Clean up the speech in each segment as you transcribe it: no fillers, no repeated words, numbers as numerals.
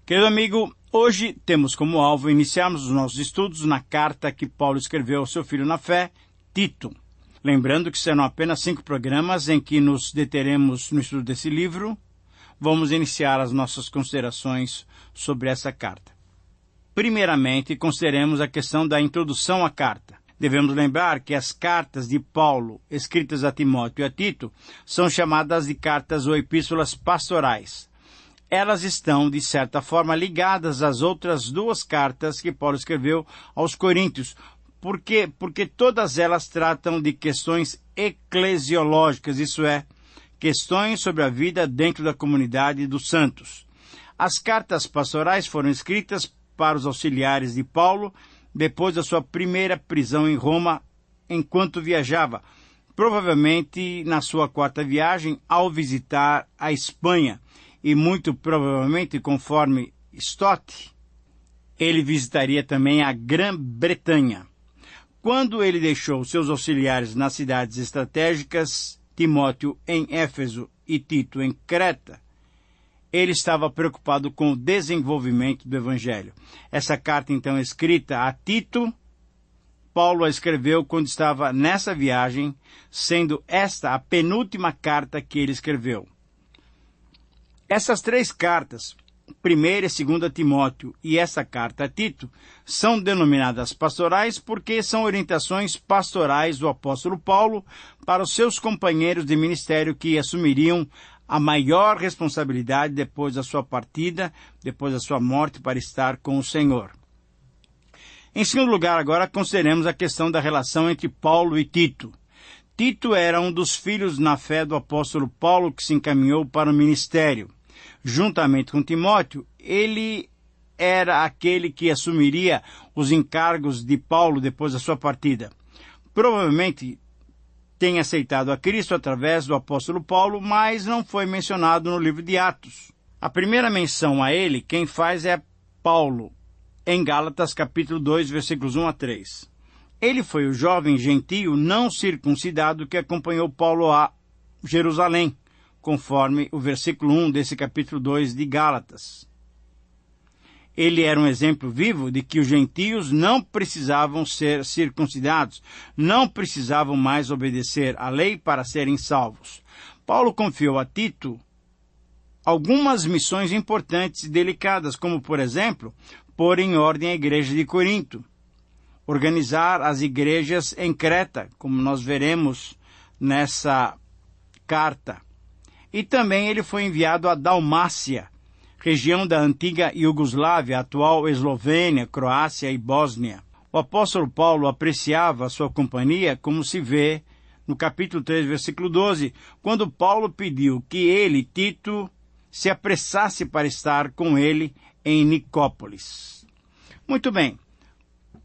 Querido amigo, hoje temos como alvo iniciarmos os nossos estudos na carta que Paulo escreveu ao seu filho na fé, Tito. Lembrando que serão apenas 5 programas em que nos deteremos no estudo desse livro. Vamos iniciar as nossas considerações sobre essa carta. Primeiramente, consideremos a questão da introdução à carta. Devemos lembrar que as cartas de Paulo, escritas a Timóteo e a Tito, são chamadas de cartas ou epístolas pastorais. Elas estão, de certa forma, ligadas às outras 2 cartas que Paulo escreveu aos Coríntios, porque todas elas tratam de questões eclesiológicas, isso é, questões sobre a vida dentro da comunidade dos santos. As cartas pastorais foram escritas para os auxiliares de Paulo depois da sua primeira prisão em Roma, enquanto viajava, provavelmente na sua 4ª viagem, ao visitar a Espanha, e muito provavelmente, conforme Stott, ele visitaria também a Grã-Bretanha. Quando ele deixou seus auxiliares nas cidades estratégicas, Timóteo em Éfeso e Tito em Creta, ele estava preocupado com o desenvolvimento do Evangelho. Essa carta, então, escrita a Tito, Paulo a escreveu quando estava nessa viagem, sendo esta a penúltima carta que ele escreveu. Essas 3 cartas, 1ª e 2ª Timóteo e essa carta a Tito, são denominadas pastorais porque são orientações pastorais do apóstolo Paulo para os seus companheiros de ministério que assumiriam a maior responsabilidade depois da sua partida, depois da sua morte para estar com o Senhor. Em segundo lugar, agora, consideremos a questão da relação entre Paulo e Tito. Tito era um dos filhos na fé do apóstolo Paulo que se encaminhou para o ministério. Juntamente com Timóteo, ele era aquele que assumiria os encargos de Paulo depois da sua partida. Provavelmente tem aceitado a Cristo através do apóstolo Paulo, mas não foi mencionado no livro de Atos. A primeira menção a ele, quem faz é Paulo, em Gálatas capítulo 2, versículos 1 a 3. Ele foi o jovem gentio não circuncidado que acompanhou Paulo a Jerusalém, conforme o versículo 1 desse capítulo 2 de Gálatas. Ele era um exemplo vivo de que os gentios não precisavam ser circuncidados, não precisavam mais obedecer à lei para serem salvos. Paulo confiou a Tito algumas missões importantes e delicadas, como, por exemplo, pôr em ordem a igreja de Corinto, organizar as igrejas em Creta, como nós veremos nessa carta. E também ele foi enviado a Dalmácia, região da antiga Iugoslávia, atual Eslovênia, Croácia e Bósnia. O apóstolo Paulo apreciava a sua companhia, como se vê no capítulo 3, versículo 12, quando Paulo pediu que ele, Tito, se apressasse para estar com ele em Nicópolis. Muito bem,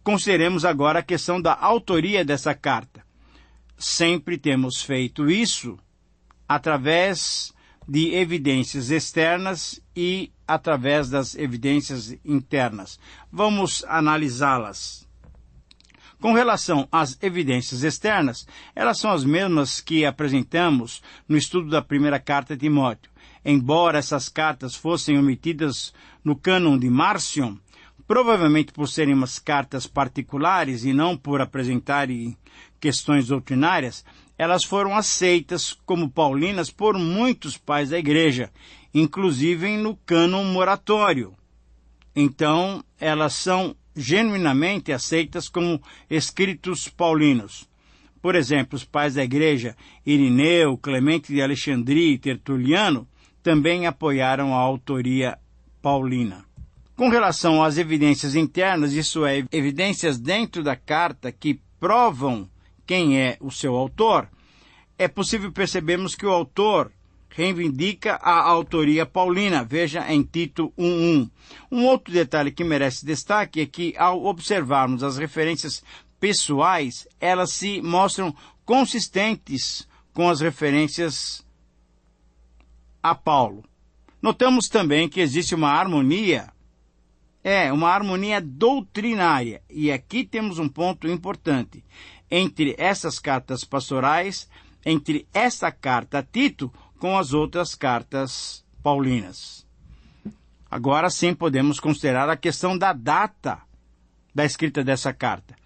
consideremos agora a questão da autoria dessa carta. Sempre temos feito isso através de evidências externas e através das evidências internas. Vamos analisá-las. Com relação às evidências externas, elas são as mesmas que apresentamos no estudo da primeira carta de Timóteo. Embora essas cartas fossem omitidas no cânon de Marcion, provavelmente por serem umas cartas particulares e não por apresentarem questões doutrinárias, elas foram aceitas como paulinas por muitos pais da igreja, inclusive no cânon moratório. Então, elas são genuinamente aceitas como escritos paulinos. Por exemplo, os pais da igreja, Irineu, Clemente de Alexandria e Tertuliano, também apoiaram a autoria paulina. Com relação às evidências internas, isso é, evidências dentro da carta que provam quem é o seu autor, é possível percebermos que o autor reivindica a autoria paulina, veja em Tito 1:1. Um outro detalhe que merece destaque é que, ao observarmos as referências pessoais, elas se mostram consistentes com as referências a Paulo. Notamos também que existe uma harmonia doutrinária, e aqui temos um ponto importante, entre essas cartas pastorais, entre esta carta a Tito, com as outras cartas paulinas. Agora sim podemos considerar a questão da data da escrita dessa carta.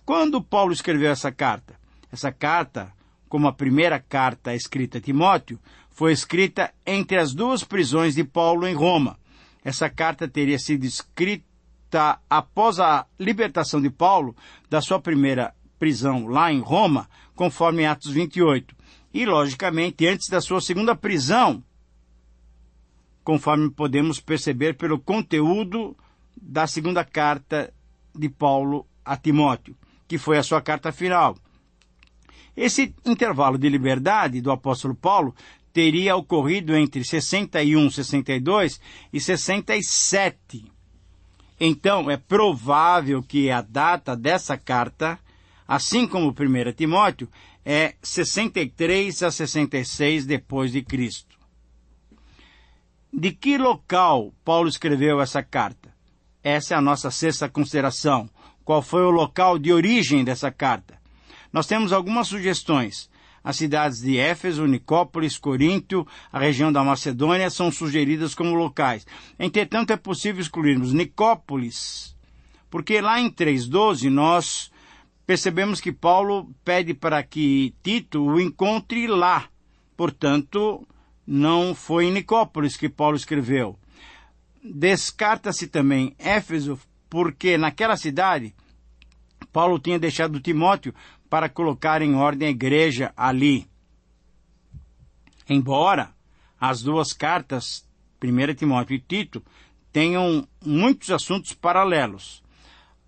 Quando Paulo escreveu essa carta? Essa carta, como a primeira carta escrita a Timóteo, foi escrita entre as duas prisões de Paulo em Roma. Essa carta teria sido escrita após a libertação de Paulo da sua primeira prisão lá em Roma, conforme Atos 28. E, logicamente, antes da sua segunda prisão, conforme podemos perceber pelo conteúdo da segunda carta de Paulo a Timóteo, que foi a sua carta final. Esse intervalo de liberdade do apóstolo Paulo teria ocorrido entre 61, 62 e 67. Então, é provável que a data dessa carta, assim como 1 Timóteo, é 63 a 66 depois de Cristo. De que local Paulo escreveu essa carta? Essa é a nossa sexta consideração. Qual foi o local de origem dessa carta? Nós temos algumas sugestões. As cidades de Éfeso, Nicópolis, Corinto, a região da Macedônia são sugeridas como locais. Entretanto, é possível excluirmos Nicópolis, porque lá em 3:12 nós percebemos que Paulo pede para que Tito o encontre lá. Portanto, não foi em Nicópolis que Paulo escreveu. Descarta-se também Éfeso, porque naquela cidade Paulo tinha deixado Timóteo para colocar em ordem a igreja ali. Embora as duas cartas, 1 Timóteo e Tito, tenham muitos assuntos paralelos,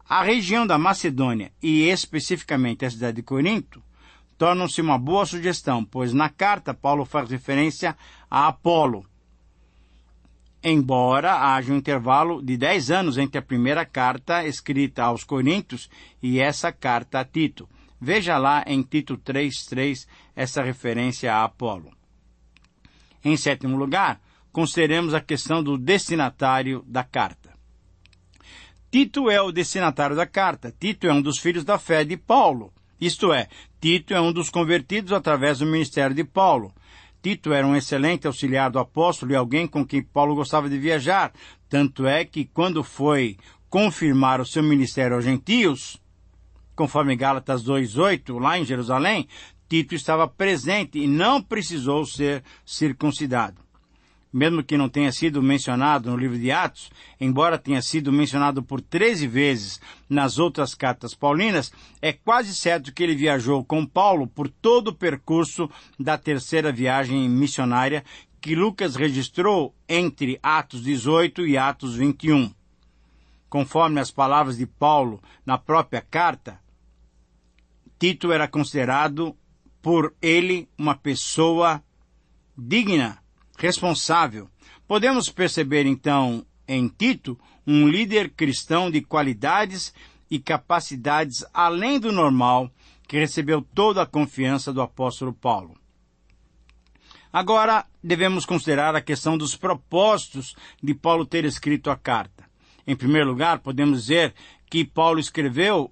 a região da Macedônia e especificamente a cidade de Corinto tornam-se uma boa sugestão, pois na carta Paulo faz referência a Apolo, embora haja um intervalo de 10 anos entre a primeira carta escrita aos Coríntios e essa carta a Tito. Veja lá em Tito 3:3 essa referência a Apolo. Em sétimo lugar, consideremos a questão do destinatário da carta. Tito é o destinatário da carta. Tito é um dos filhos da fé de Paulo. Isto é, Tito é um dos convertidos através do ministério de Paulo. Tito era um excelente auxiliar do apóstolo e alguém com quem Paulo gostava de viajar. Tanto é que, quando foi confirmar o seu ministério aos gentios, conforme Gálatas 2:8, lá em Jerusalém, Tito estava presente e não precisou ser circuncidado. Mesmo que não tenha sido mencionado no livro de Atos, embora tenha sido mencionado por 13 vezes nas outras cartas paulinas, é quase certo que ele viajou com Paulo por todo o percurso da terceira viagem missionária que Lucas registrou entre Atos 18 e Atos 21. Conforme as palavras de Paulo na própria carta, Tito era considerado por ele uma pessoa digna, responsável. Podemos perceber, então, em Tito, um líder cristão de qualidades e capacidades além do normal, que recebeu toda a confiança do apóstolo Paulo. Agora, devemos considerar a questão dos propósitos de Paulo ter escrito a carta. Em primeiro lugar, podemos dizer que Paulo escreveu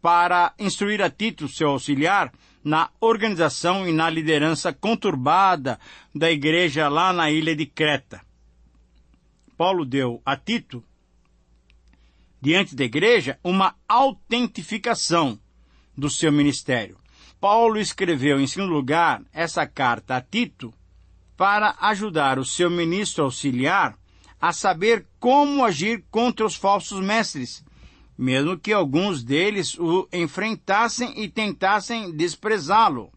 para instruir a Tito, seu auxiliar, na organização e na liderança conturbada da igreja lá na ilha de Creta. Paulo deu a Tito, diante da igreja, uma autentificação do seu ministério. Paulo escreveu, em segundo lugar, essa carta a Tito para ajudar o seu ministro auxiliar a saber como agir contra os falsos mestres, mesmo que alguns deles o enfrentassem e tentassem desprezá-lo.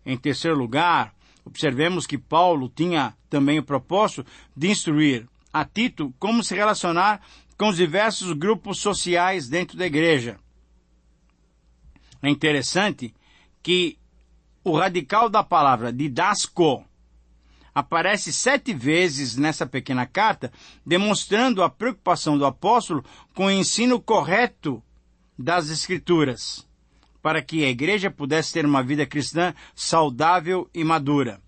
Em terceiro lugar, observemos que Paulo tinha também o propósito de instruir a Tito como se relacionar com os diversos grupos sociais dentro da igreja. É interessante que o radical da palavra didasko aparece 7 vezes nessa pequena carta, demonstrando a preocupação do apóstolo com o ensino correto das Escrituras, para que a igreja pudesse ter uma vida cristã saudável e madura.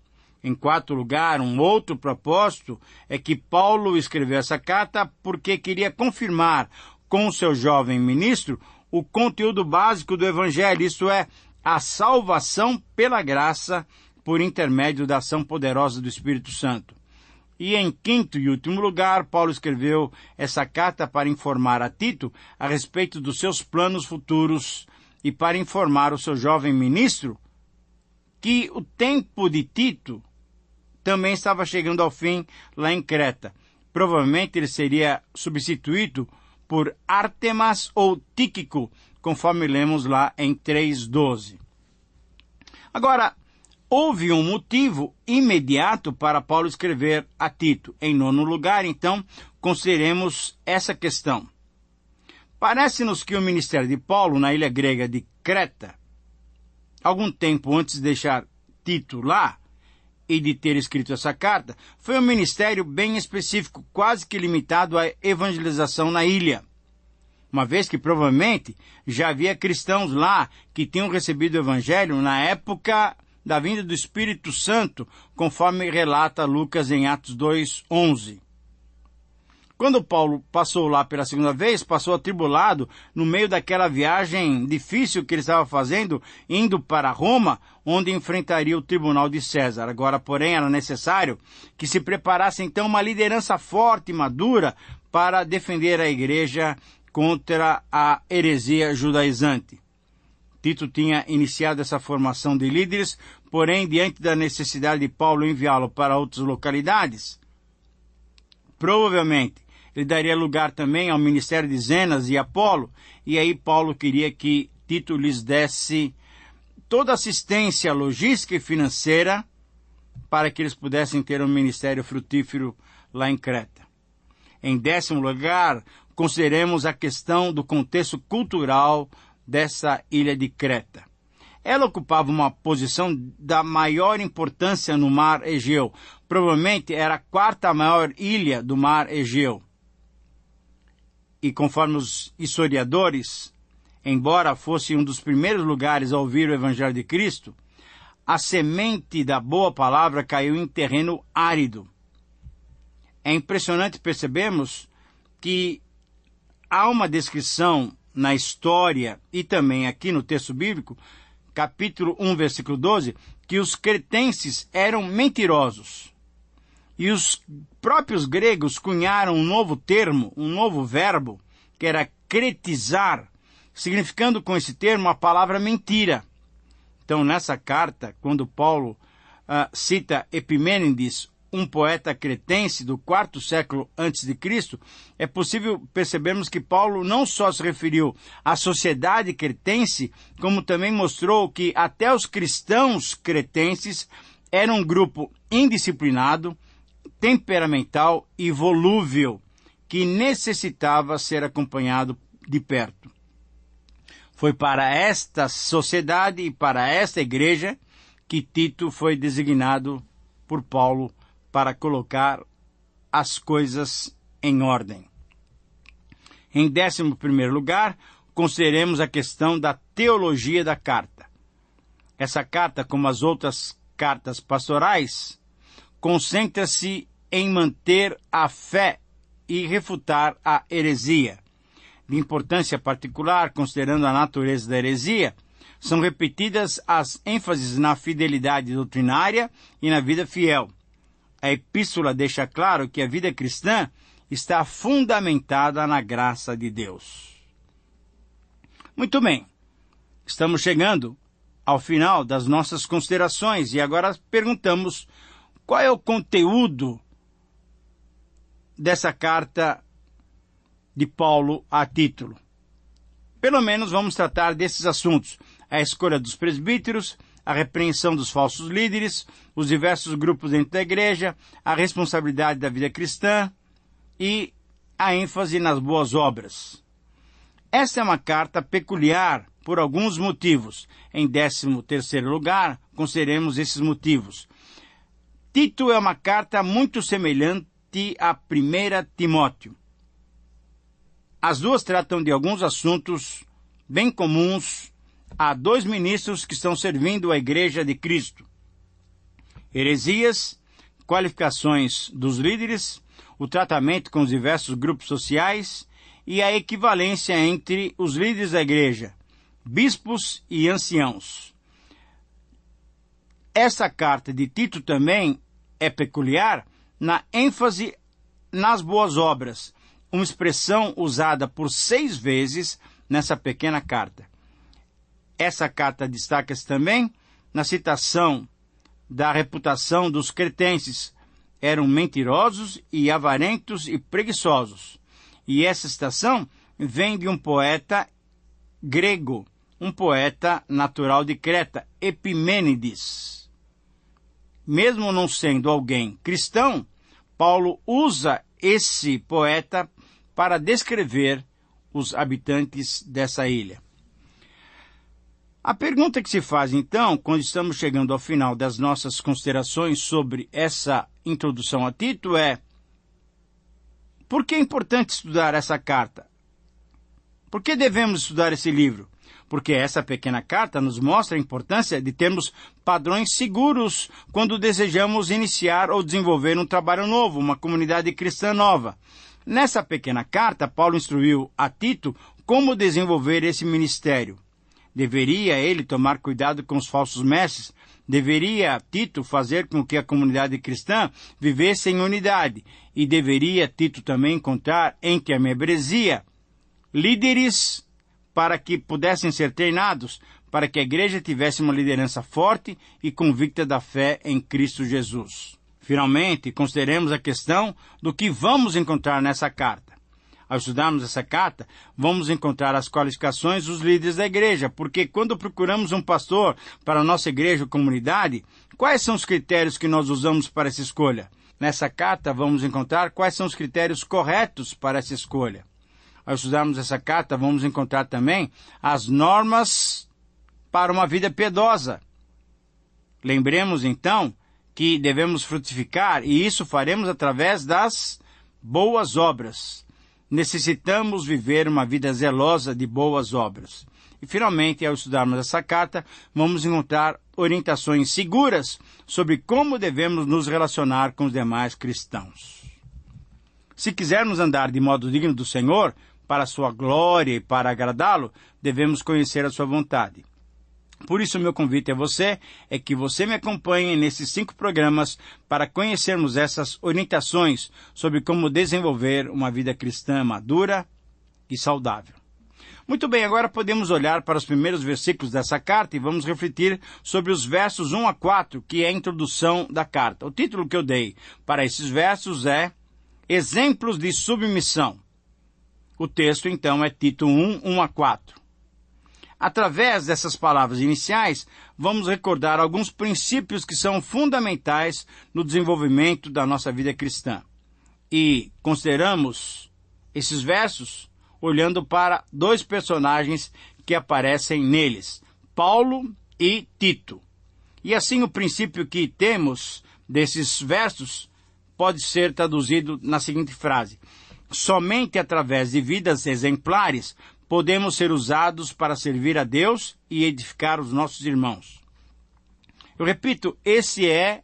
Em quarto lugar, um outro propósito é que Paulo escreveu essa carta porque queria confirmar com o seu jovem ministro o conteúdo básico do Evangelho, isto é, a salvação pela graça por intermédio da ação poderosa do Espírito Santo. E em quinto e último lugar, Paulo escreveu essa carta para informar a Tito a respeito dos seus planos futuros e para informar o seu jovem ministro que o tempo de Tito também estava chegando ao fim lá em Creta. Provavelmente ele seria substituído por Ártemas ou Tíquico, conforme lemos lá em 3:12. Agora, houve um motivo imediato para Paulo escrever a Tito. Em nono lugar, então, consideremos essa questão. Parece-nos que o ministério de Paulo na ilha grega de Creta, algum tempo antes de deixar Tito lá e de ter escrito essa carta, foi um ministério bem específico, quase que limitado à evangelização na ilha. Uma vez que provavelmente já havia cristãos lá que tinham recebido o evangelho na época da vinda do Espírito Santo, conforme relata Lucas em Atos 2:11. Quando Paulo passou lá pela segunda vez, passou atribulado no meio daquela viagem difícil que ele estava fazendo, indo para Roma, onde enfrentaria o tribunal de César. Agora, porém, era necessário que se preparasse então uma liderança forte e madura para defender a igreja contra a heresia judaizante. Tito tinha iniciado essa formação de líderes, porém, diante da necessidade de Paulo enviá-lo para outras localidades, provavelmente ele daria lugar também ao ministério de Zenas e Apolo, e aí Paulo queria que Tito lhes desse toda a assistência logística e financeira para que eles pudessem ter um ministério frutífero lá em Creta. Em décimo lugar, consideremos a questão do contexto cultural dessa ilha de Creta. Ela ocupava uma posição da maior importância no mar Egeu. Provavelmente era a quarta maior ilha do mar Egeu. E conforme os historiadores, embora fosse um dos primeiros lugares a ouvir o Evangelho de Cristo, a semente da boa palavra caiu em terreno árido. É impressionante percebermos que há uma descrição na história e também aqui no texto bíblico, capítulo 1, versículo 12, que os cretenses eram mentirosos. E os próprios gregos cunharam um novo termo, um novo verbo, que era cretizar, significando com esse termo a palavra mentira. Então, nessa carta, quando Paulo cita Epimênides, um poeta cretense do quarto século antes de Cristo, é possível percebermos que Paulo não só se referiu à sociedade cretense, como também mostrou que até os cristãos cretenses eram um grupo indisciplinado, temperamental e volúvel, que necessitava ser acompanhado de perto. Foi para esta sociedade e para esta igreja que Tito foi designado por Paulo para colocar as coisas em ordem. Em 11º lugar, consideremos a questão da teologia da carta. Essa carta, como as outras cartas pastorais, concentra-se em manter a fé e refutar a heresia. De importância particular, considerando a natureza da heresia, são repetidas as ênfases na fidelidade doutrinária e na vida fiel. A epístola deixa claro que a vida cristã está fundamentada na graça de Deus. Muito bem, estamos chegando ao final das nossas considerações e agora perguntamos qual é o conteúdo dessa carta de Paulo a Tito. Pelo menos vamos tratar desses assuntos: a escolha dos presbíteros, a repreensão dos falsos líderes, os diversos grupos dentro da igreja, a responsabilidade da vida cristã e a ênfase nas boas obras. Essa é uma carta peculiar por alguns motivos. Em 13º lugar, consideremos esses motivos. Tito é uma carta muito semelhante à 1 Timóteo. As duas tratam de alguns assuntos bem comuns a dois ministros que estão servindo a Igreja de Cristo: heresias, qualificações dos líderes, o tratamento com os diversos grupos sociais e a equivalência entre os líderes da Igreja, bispos e anciãos. Essa carta de Tito também é peculiar na ênfase nas boas obras, uma expressão usada por 6 vezes nessa pequena carta. Essa carta destaca-se também na citação da reputação dos cretenses. Eram mentirosos e avarentos e preguiçosos. E essa citação vem de um poeta grego, um poeta natural de Creta, Epimênides. Mesmo não sendo alguém cristão, Paulo usa esse poeta para descrever os habitantes dessa ilha. A pergunta que se faz, então, quando estamos chegando ao final das nossas considerações sobre essa introdução a Tito é: por que é importante estudar essa carta? Por que devemos estudar esse livro? Porque essa pequena carta nos mostra a importância de termos padrões seguros quando desejamos iniciar ou desenvolver um trabalho novo, uma comunidade cristã nova. Nessa pequena carta, Paulo instruiu a Tito como desenvolver esse ministério. Deveria ele tomar cuidado com os falsos mestres? Deveria Tito fazer com que a comunidade cristã vivesse em unidade? E deveria Tito também encontrar entre a membresia líderes para que pudessem ser treinados, para que a igreja tivesse uma liderança forte e convicta da fé em Cristo Jesus. Finalmente, consideremos a questão do que vamos encontrar nessa carta. Ao estudarmos essa carta, vamos encontrar as qualificações dos líderes da igreja, porque quando procuramos um pastor para a nossa igreja ou comunidade, quais são os critérios que nós usamos para essa escolha? Nessa carta, vamos encontrar quais são os critérios corretos para essa escolha. Ao estudarmos essa carta, vamos encontrar também as normas para uma vida piedosa. Lembremos, então, que devemos frutificar, e isso faremos através das boas obras. Necessitamos viver uma vida zelosa de boas obras. E, finalmente, ao estudarmos essa carta, vamos encontrar orientações seguras sobre como devemos nos relacionar com os demais cristãos. Se quisermos andar de modo digno do Senhor, para a sua glória e para agradá-lo, devemos conhecer a sua vontade. Por isso, meu convite a você é que você me acompanhe nesses 5 programas para conhecermos essas orientações sobre como desenvolver uma vida cristã madura e saudável. Muito bem, agora podemos olhar para os primeiros versículos dessa carta e vamos refletir sobre os versos 1 a 4, que é a introdução da carta. O título que eu dei para esses versos é Exemplos de Submissão. O texto, então, é Tito 1, 1 a 4. Através dessas palavras iniciais, vamos recordar alguns princípios que são fundamentais no desenvolvimento da nossa vida cristã. E consideramos esses versos olhando para 2 personagens que aparecem neles, Paulo e Tito. E assim o princípio que temos desses versos pode ser traduzido na seguinte frase: somente através de vidas exemplares podemos ser usados para servir a Deus e edificar os nossos irmãos. Eu repito, esse é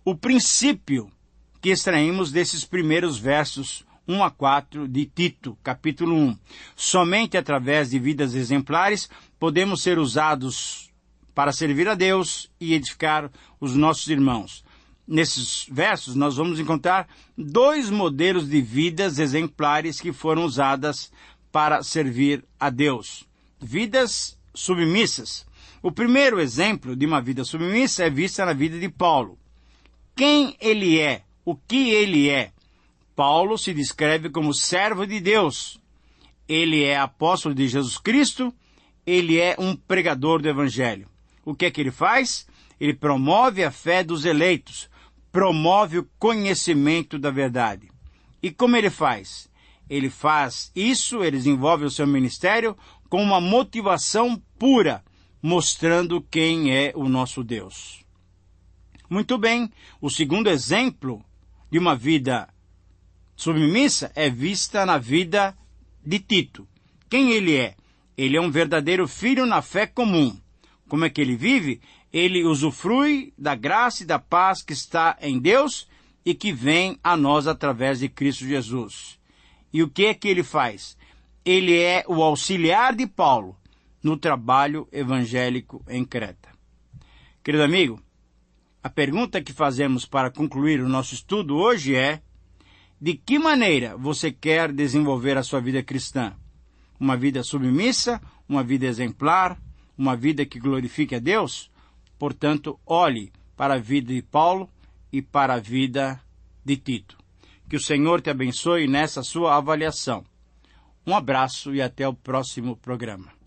o princípio que extraímos desses primeiros versos 1 a 4 de Tito, capítulo 1. Somente através de vidas exemplares podemos ser usados para servir a Deus e edificar os nossos irmãos. Nesses versos, nós vamos encontrar 2 modelos de vidas exemplares que foram usadas para servir a Deus. Vidas submissas. O primeiro exemplo de uma vida submissa é vista na vida de Paulo. Quem ele é? O que ele é? Paulo se descreve como servo de Deus. Ele é apóstolo de Jesus Cristo. Ele é um pregador do Evangelho. O que é que ele faz? Ele promove a fé dos eleitos. Promove o conhecimento da verdade. E como ele faz? Ele faz isso, ele desenvolve o seu ministério com uma motivação pura, mostrando quem é o nosso Deus. Muito bem, o segundo exemplo de uma vida submissa é vista na vida de Tito. Quem ele é? Ele é um verdadeiro filho na fé comum. Como é que ele vive? Ele usufrui da graça e da paz que está em Deus e que vem a nós através de Cristo Jesus. E o que é que ele faz? Ele é o auxiliar de Paulo no trabalho evangélico em Creta. Querido amigo, A pergunta que fazemos para concluir o nosso estudo hoje é: de que maneira você quer desenvolver a sua vida cristã? Uma vida submissa, uma vida exemplar, uma vida que glorifique a Deus? Portanto, olhe para a vida de Paulo e para a vida de Tito. Que o Senhor te abençoe nessa sua avaliação. Um abraço e até o próximo programa.